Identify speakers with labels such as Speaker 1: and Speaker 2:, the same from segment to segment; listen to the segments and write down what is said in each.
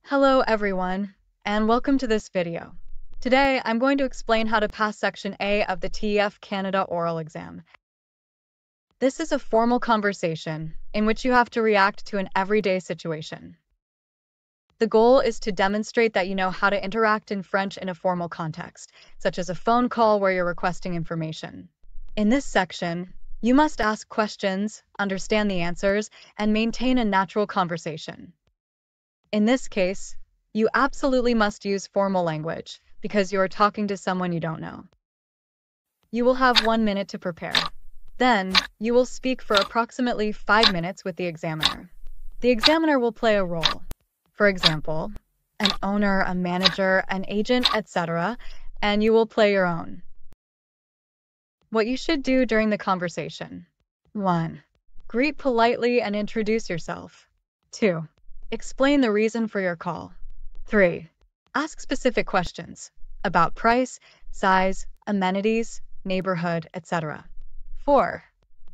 Speaker 1: Hello everyone, and welcome to this video. Today, I'm going to explain how to pass Section A of the TEF Canada oral exam. This is a formal conversation in which you have to react to an everyday situation. The goal is to demonstrate that you know how to interact in French in a formal context, such as a phone call where you're requesting information. In this section, you must ask questions, understand the answers, and maintain a natural conversation. In this case, you absolutely must use formal language because you are talking to someone you don't know. You will have 1 minute to prepare. Then, you will speak for approximately 5 minutes with the examiner. The examiner will play a role. For example, an owner, a manager, an agent, etc., and you will play your own. What you should do during the conversation. 1. Greet politely and introduce yourself. 2. Explain the reason for your call. 3. Ask specific questions about price, size, amenities, neighborhood, etc. 4.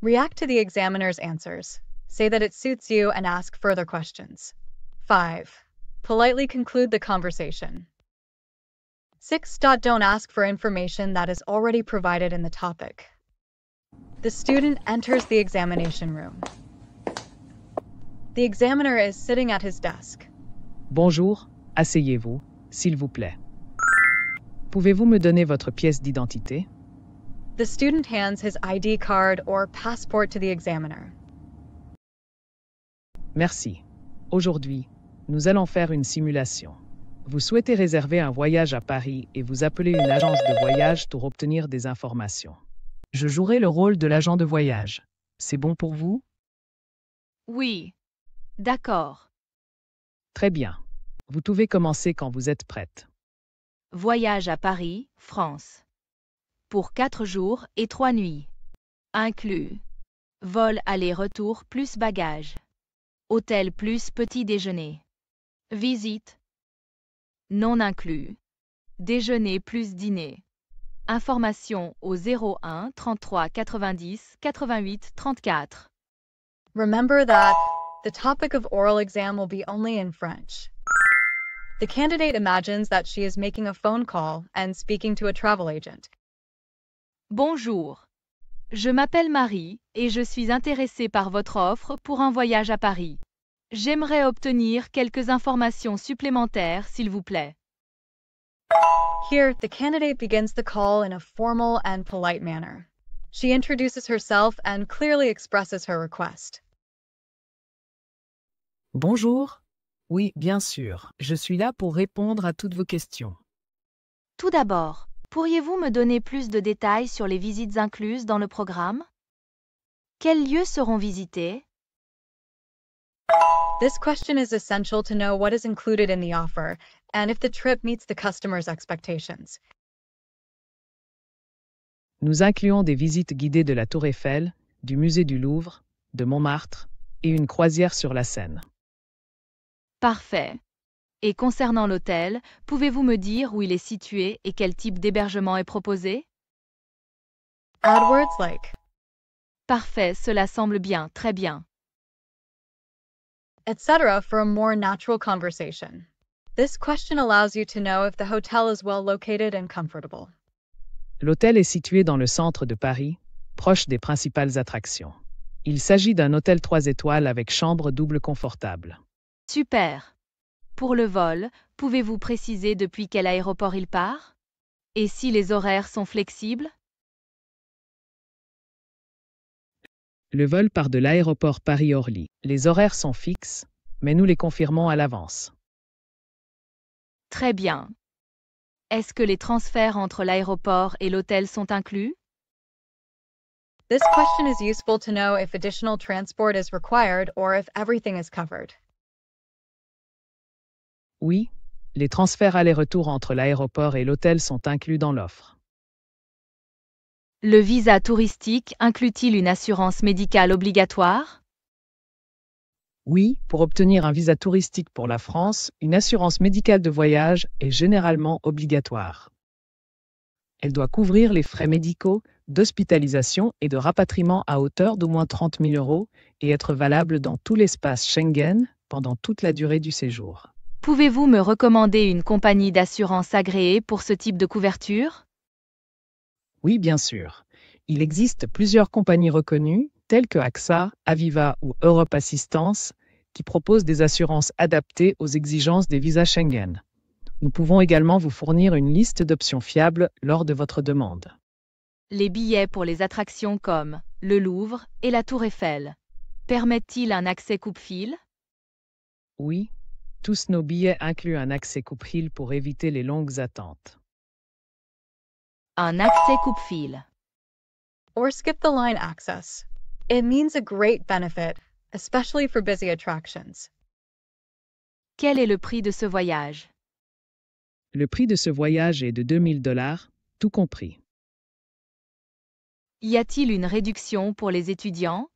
Speaker 1: React to the examiner's answers. Say that it suits you and ask further questions. 5. Politely conclude the conversation. 6. Don't ask for information that is already provided in the topic. The student enters the examination room. The examiner is sitting at his desk.
Speaker 2: Bonjour, asseyez-vous, s'il vous plaît. Pouvez-vous me donner votre pièce d'identité?
Speaker 1: The student hands his ID card or passport to the examiner.
Speaker 2: Merci. Aujourd'hui, nous allons faire une simulation. Vous souhaitez réserver un voyage à Paris et vous appelez une agence de voyage pour obtenir des informations. Je jouerai le rôle de l'agent de voyage. C'est bon pour vous?
Speaker 3: Oui. D'accord.
Speaker 2: Très bien. Vous pouvez commencer quand vous êtes prête.
Speaker 3: Voyage à Paris, France. Pour 4 jours et 3 nuits. Inclus. Vol aller-retour plus bagages. Hôtel plus petit déjeuner. Visite. Non inclus. Déjeuner plus dîner. Information au 01 33 90 88 34.
Speaker 1: Remember that the topic of oral exam will be only in French. The candidate imagines that she is making a phone call and speaking to a travel agent.
Speaker 3: Bonjour. Je m'appelle Marie et je suis intéressée par votre offre pour un voyage à Paris. J'aimerais obtenir quelques informations supplémentaires, s'il vous plaît.
Speaker 1: Here, the candidate begins the call in a formal and polite manner. She introduces herself and clearly expresses her request.
Speaker 2: Bonjour. Oui, bien sûr. Je suis là pour répondre à toutes vos questions.
Speaker 3: Tout d'abord, pourriez-vous me donner plus de détails sur les visites incluses dans le programme? Quels lieux seront visités?
Speaker 1: This question is essential to know what is included in the offer and if the trip meets the customer's expectations.
Speaker 2: Nous incluons des visites guidées de la Tour Eiffel, du musée du Louvre, de Montmartre et une croisière sur la Seine.
Speaker 3: Parfait. Et concernant l'hôtel, pouvez-vous me dire où il est situé et quel type d'hébergement est proposé?
Speaker 1: Add words like
Speaker 3: Parfait, cela semble bien, très bien.
Speaker 1: etc. for a more natural conversation. This question allows you to know if the hotel is well located and comfortable.
Speaker 2: L'hôtel est situé dans le centre de Paris, proche des principales attractions. Il s'agit d'un hôtel 3 étoiles avec chambre double confortable.
Speaker 3: Super. Pour le vol, pouvez-vous préciser depuis quel aéroport il part? Et si les horaires sont flexibles?
Speaker 2: Le vol part de l'aéroport Paris-Orly. Les horaires sont fixes, mais nous les confirmons à l'avance.
Speaker 3: Très bien. Est-ce que les transferts entre l'aéroport et l'hôtel sont inclus?
Speaker 1: This question is useful to know if additional transport is required or if everything is covered.
Speaker 2: Oui, les transferts aller-retour entre l'aéroport et l'hôtel sont inclus dans l'offre.
Speaker 3: Le visa touristique inclut-il une assurance médicale obligatoire?
Speaker 2: Oui, pour obtenir un visa touristique pour la France, une assurance médicale de voyage est généralement obligatoire. Elle doit couvrir les frais médicaux, d'hospitalisation et de rapatriement à hauteur d'au moins 30 000 € et être valable dans tout l'espace Schengen pendant toute la durée du séjour.
Speaker 3: Pouvez-vous me recommander une compagnie d'assurance agréée pour ce type de couverture?
Speaker 2: Oui, bien sûr. Il existe plusieurs compagnies reconnues, telles que AXA, Aviva ou Europe Assistance, qui proposent des assurances adaptées aux exigences des visas Schengen. Nous pouvons également vous fournir une liste d'options fiables lors de votre demande.
Speaker 3: Les billets pour les attractions comme le Louvre et la Tour Eiffel permettent-ils un accès coupe-fil?
Speaker 2: Oui, tous nos billets incluent un accès coupe-fil pour éviter les longues attentes.
Speaker 3: Un accès coupe-fil.
Speaker 1: Or skip the line access. It means a great benefit, especially for busy attractions.
Speaker 3: Quel est le prix de ce voyage?
Speaker 2: Le prix de ce voyage est de $2000, tout compris.
Speaker 3: Y a-t-il une réduction pour les étudiants?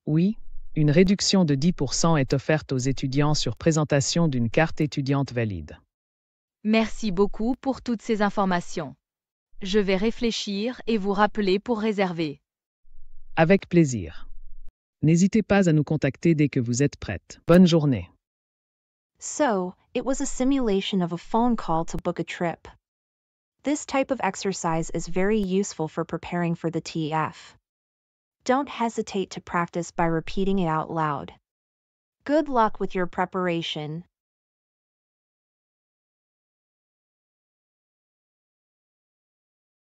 Speaker 2: Oui, une réduction de 10% est offerte aux étudiants sur présentation d'une carte étudiante valide.
Speaker 3: Merci beaucoup pour toutes ces informations. Je vais réfléchir et vous rappeler pour réserver.
Speaker 2: Avec plaisir. N'hésitez pas à nous contacter dès que vous êtes prête. Bonne journée.
Speaker 4: So, it was a simulation of a phone call to book a trip. This type of exercise is very useful for preparing for the TF. Don't hesitate to practice by repeating it out loud. Good luck with your preparation.